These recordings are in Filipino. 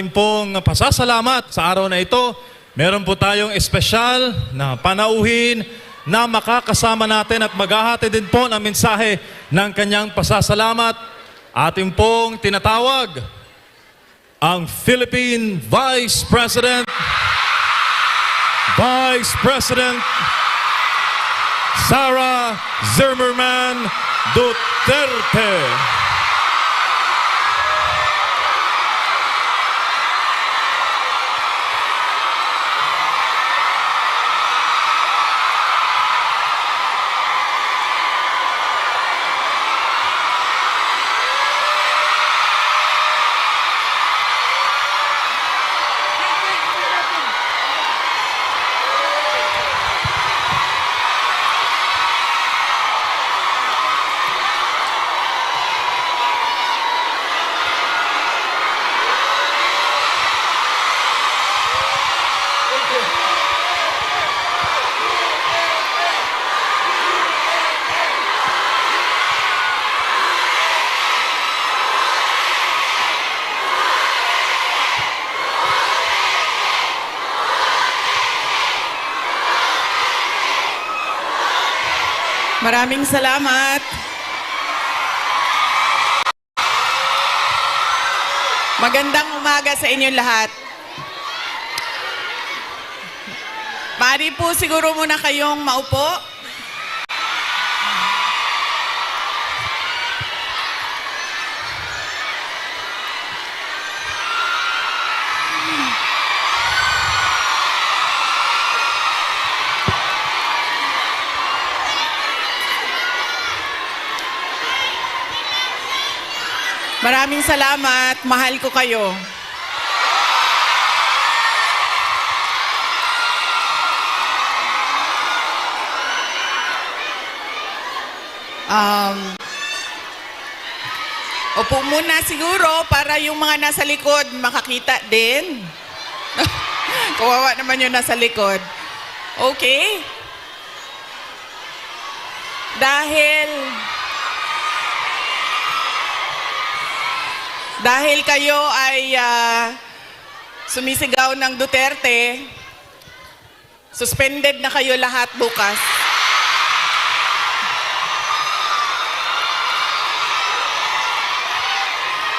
ating pong pasasalamat sa araw na ito, meron po tayong espesyal na panauhin na makakasama natin at maghahati din po ng mensahe ng kanyang pasasalamat. Ating pong tinatawag ang Philippine Vice President Sara Zimmerman Duterte. Maraming salamat. Magandang umaga sa inyong lahat. Maaari po siguro muna kayong maupo. Maraming salamat. Mahal ko kayo. Upo muna siguro para yung mga nasa likod makakita din. Kawawa naman yung nasa likod. Okay? Dahil kayo ay sumisigaw ng Duterte, suspended na kayo lahat bukas.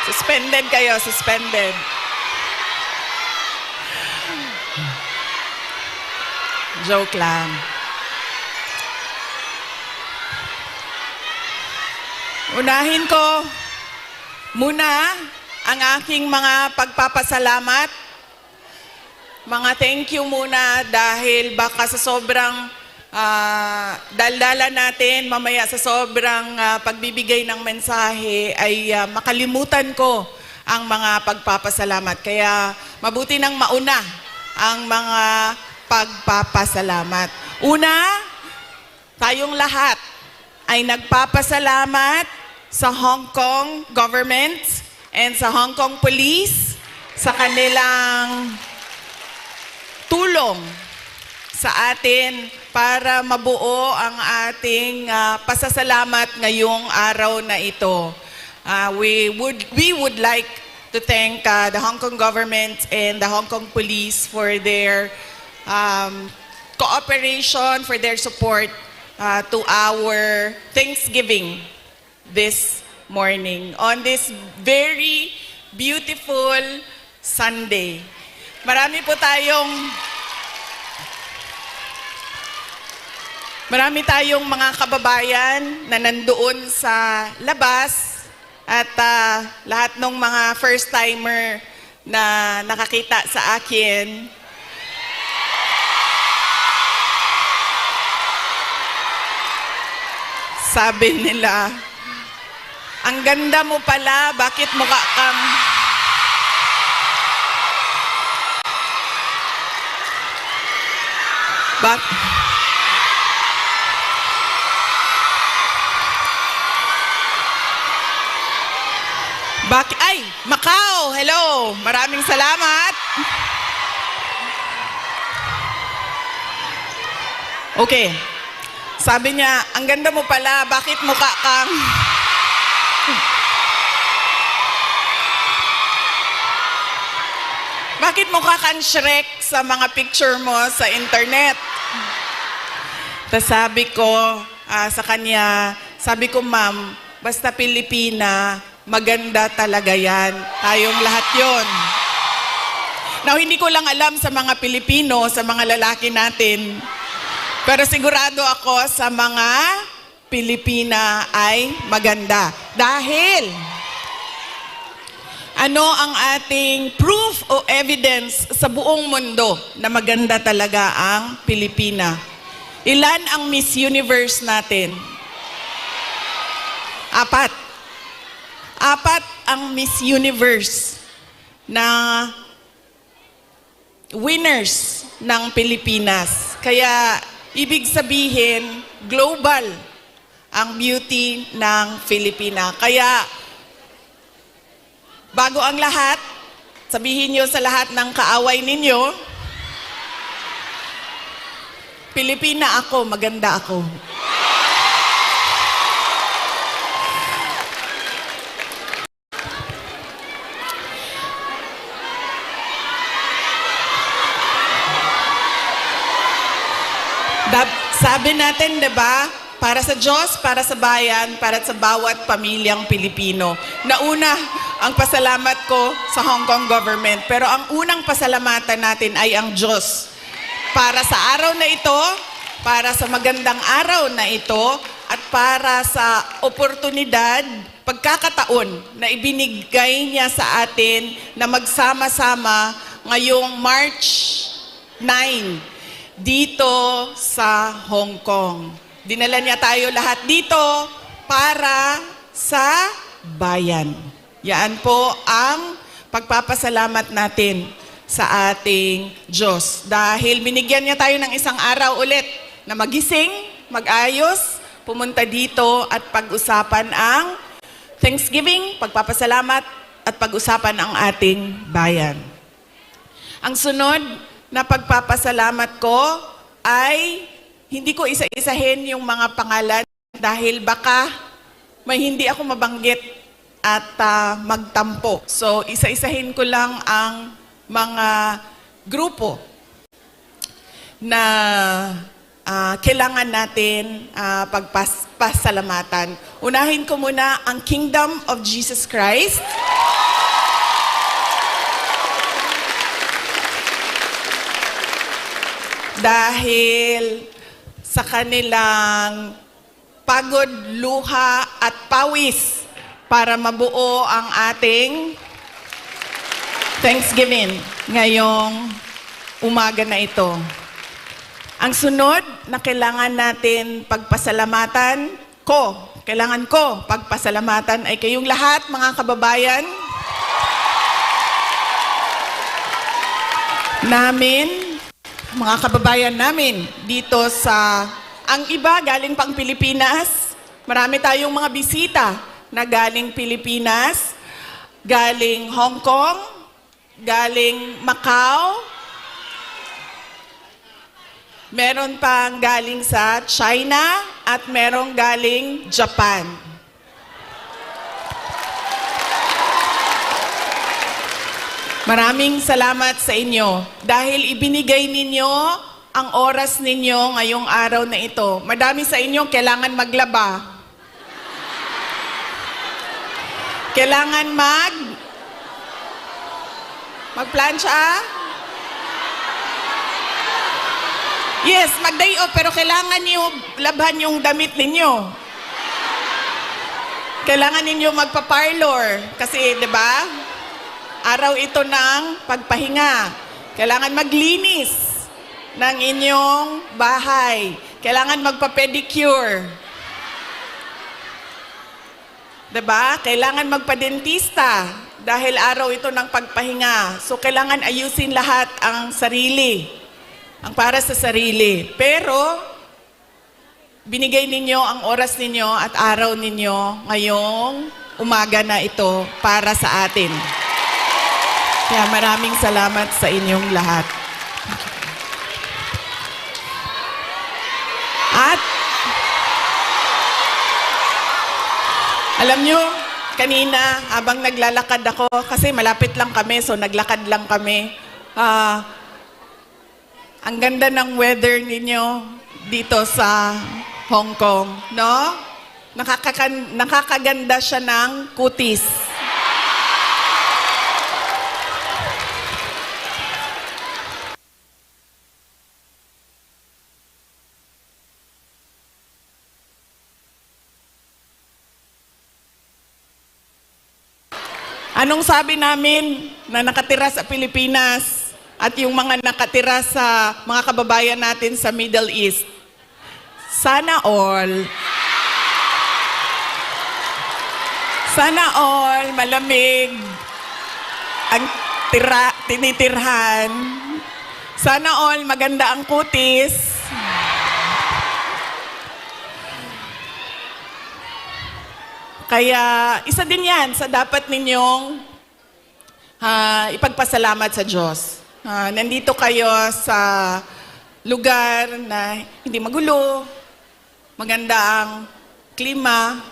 Suspended kayo, suspended. Joke lang. Unahin ko muna ang aking mga pagpapasalamat. Mga thank you muna dahil baka sa sobrang daldala natin, mamaya sa sobrang pagbibigay ng mensahe ay makalimutan ko ang mga pagpapasalamat. Kaya mabuti nang mauna ang mga pagpapasalamat. Una, tayong lahat ay nagpapasalamat sa Hong Kong government and sa Hong Kong police sa kanilang tulong sa atin para mabuo ang ating pasasalamat ngayong araw na ito. We would like to thank the Hong Kong government and the Hong Kong police for their cooperation, for their support to our Thanksgiving this morning, on this very beautiful Sunday. Marami tayong mga kababayan na nandoon sa labas at lahat ng mga first-timer na nakakita sa akin. Sabi nila, ang ganda mo pala, bakit mukha kang... Ay, Macau! Hello! Maraming salamat! Okay. Sabi niya, ang ganda mo pala, bakit mukha kang... Bakit mukha kang Shrek sa mga picture mo sa internet? Tapos sabi ko sa kanya, sabi ko, ma'am, basta Pilipina, maganda talaga yan. Tayong lahat yon. Now, hindi ko lang alam sa mga Pilipino, sa mga lalaki natin, pero sigurado ako sa mga Pilipina ay maganda. Dahil, ano ang ating proof o evidence sa buong mundo na maganda talaga ang Pilipina? Ilan ang Miss Universe natin? 4. 4 ang Miss Universe na winners ng Pilipinas. Kaya, ibig sabihin, global ang beauty ng Pilipina. Kaya, bago ang lahat, sabihin niyo sa lahat ng kaaway ninyo, Pilipina ako, maganda ako. Sabi natin, 'di ba? Para sa Diyos, para sa bayan, para sa bawat pamilyang Pilipino. Nauna ang pasalamat ko sa Hong Kong government, pero ang unang pasalamatan natin ay ang Diyos. Para sa araw na ito, para sa magandang araw na ito, at para sa oportunidad, pagkakataon na ibinigay niya sa atin na magsama-sama ngayong March 9 dito sa Hong Kong. Dinala niya tayo lahat dito para sa bayan. Yan po ang pagpapasalamat natin sa ating Diyos. Dahil binigyan niya tayo ng isang araw ulit na magising, mag-ayos, pumunta dito at pag-usapan ang Thanksgiving, pagpapasalamat at pag-usapan ang ating bayan. Ang sunod na pagpapasalamat ko ay hindi ko isa-isahin yung mga pangalan dahil baka may hindi ako mabanggit at magtampo. So, isa-isahin ko lang ang mga grupo na kailangan natin pagpasalamatan. Unahin ko muna ang Kingdom of Jesus Christ. Dahil sa kanilang pagod, luha at pawis para mabuo ang ating Thanksgiving ngayong umaga na ito. Ang sunod na kailangan natin pagpasalamatan kailangan ko pagpasalamatan ay kayong lahat, mga kababayan namin, mga kababayan namin dito sa, ang iba galing pang Pilipinas. Marami tayong mga bisita na galing Pilipinas, galing Hong Kong, galing Macau, meron pang galing sa China, at merong galing Japan. Maraming salamat sa inyo dahil ibinigay ninyo ang oras ninyo ngayong araw na ito. Madami sa inyo kailangan maglaba. Kailangan magplansya. Yes, mag-day off, pero kailangan niyo labhan yung damit ninyo. Kailangan ninyo magpa-parlor kasi, 'di ba? Araw ito ng pagpahinga. Kailangan maglinis ng inyong bahay. Kailangan magpa-pedicure. 'Di ba? Kailangan magpa-dentista dahil araw ito ng pagpahinga. So kailangan ayusin lahat ang sarili. Ang para sa sarili. Pero binigay ninyo ang oras ninyo at araw ninyo ngayong umaga na ito para sa atin. Kaya maraming salamat sa inyong lahat. At alam nyo, kanina habang naglalakad ako, kasi malapit lang kami, so naglakad lang kami, ang ganda ng weather ninyo dito sa Hong Kong, no? Nakakaganda siya ng kutis. Anong sabi namin na nakatira sa Pilipinas at yung mga nakatira sa mga kababayan natin sa Middle East? Sana all malamig ang tinitirhan. Sana all maganda ang kutis. Kaya isa din yan sa dapat ninyong ipagpasalamat sa Diyos. Nandito kayo sa lugar na hindi magulo, maganda ang klima,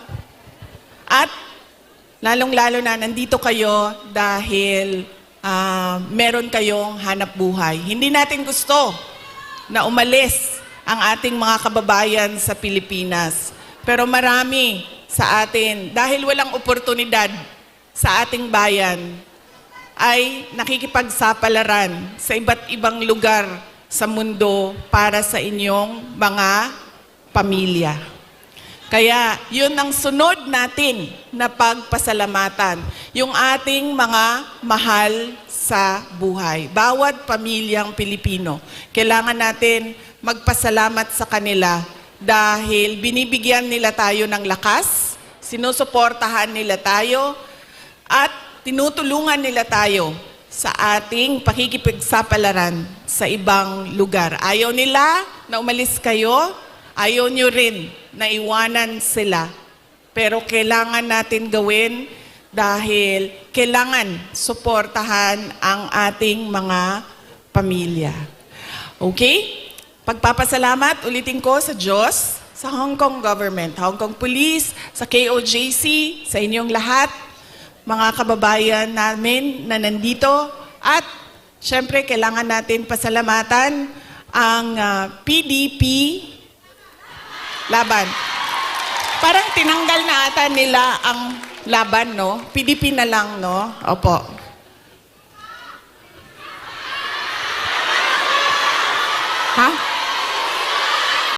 at lalong-lalo na nandito kayo dahil meron kayong hanap buhay. Hindi natin gusto na umalis ang ating mga kababayan sa Pilipinas. Pero marami sa atin, dahil walang oportunidad sa ating bayan, ay nakikipagsapalaran sa iba't ibang lugar sa mundo para sa inyong mga pamilya. Kaya yun ang sunod natin na pagpasalamatan, yung ating mga mahal sa buhay. Bawat pamilyang Pilipino, kailangan natin magpasalamat sa kanila dahil binibigyan nila tayo ng lakas, sinusuportahan nila tayo, at tinutulungan nila tayo sa ating pakikipagsapalaran sa ibang lugar. Ayaw nila na umalis kayo, ayaw nyo rin na iwanan sila. Pero kailangan natin gawin dahil kailangan suportahan ang ating mga pamilya. Okay? Pagpapasalamat, ulitin ko sa Diyos, sa Hong Kong government, Hong Kong Police, sa KOJC, sa inyong lahat, mga kababayan namin na nandito, at syempre kailangan natin pasalamatan ang PDP laban. Parang tinanggal na ata nila ang laban, no? PDP na lang, no? Opo.